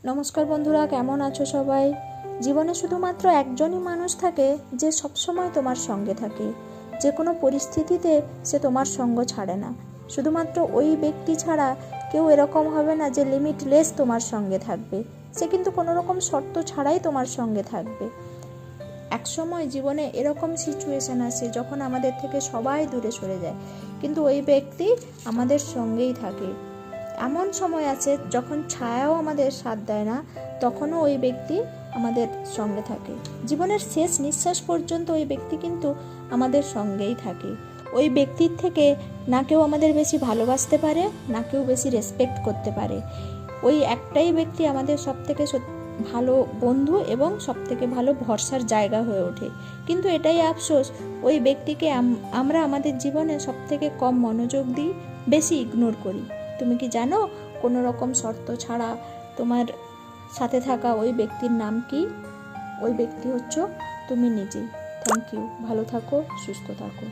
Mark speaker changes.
Speaker 1: নমস্কার বন্ধুরা, কেমন আছো সবাই? জীবনে শুধুমাত্র একজনই মানুষ থাকে যে সবসময় তোমার সঙ্গে থাকে, যে কোনো পরিস্থিতিতে সে তোমার সঙ্গ ছাড়ে না। শুধুমাত্র ওই ব্যক্তি ছাড়া কেউ এরকম হবে না যে লিমিটলেস তোমার সঙ্গে থাকবে। সে কিন্তু কোনো রকম শর্ত ছাড়াই তোমার সঙ্গে থাকবে। একসময় জীবনে এরকম সিচুয়েশান আসে যখন আমাদের থেকে সবাই দূরে সরে যায়, কিন্তু ওই ব্যক্তি আমাদের সঙ্গেই থাকে। এমন সময় আছে যখন ছায়াও আমাদের সাথ দেয় না, তখনও ওই ব্যক্তি আমাদের সঙ্গে থাকে। জীবনের শেষ নিঃশ্বাস পর্যন্ত ওই ব্যক্তি কিন্তু আমাদের সঙ্গেই থাকে। ওই ব্যক্তির থেকে না কেউ আমাদের বেশি ভালোবাসতে পারে, না কেউ বেশি রেসপেক্ট করতে পারে। ওই একটাই ব্যক্তি আমাদের সবথেকে ভালো বন্ধু এবং সবথেকে ভালো ভরসার জায়গা হয়ে ওঠে। কিন্তু এটাই আফসোস, ওই ব্যক্তিকে আমরা আমাদের জীবনে সবথেকে কম মনোযোগ দিই, বেশি ইগনোর করি। তুমি কি জানো কোনো রকম শর্ত ছাড়া তোমার সাথে থাকা ওই ব্যক্তির নাম কি? ওই ব্যক্তি হচ্ছে তুমি নিজে। Thank you. ভালো থাকো, সুস্থ থাকো।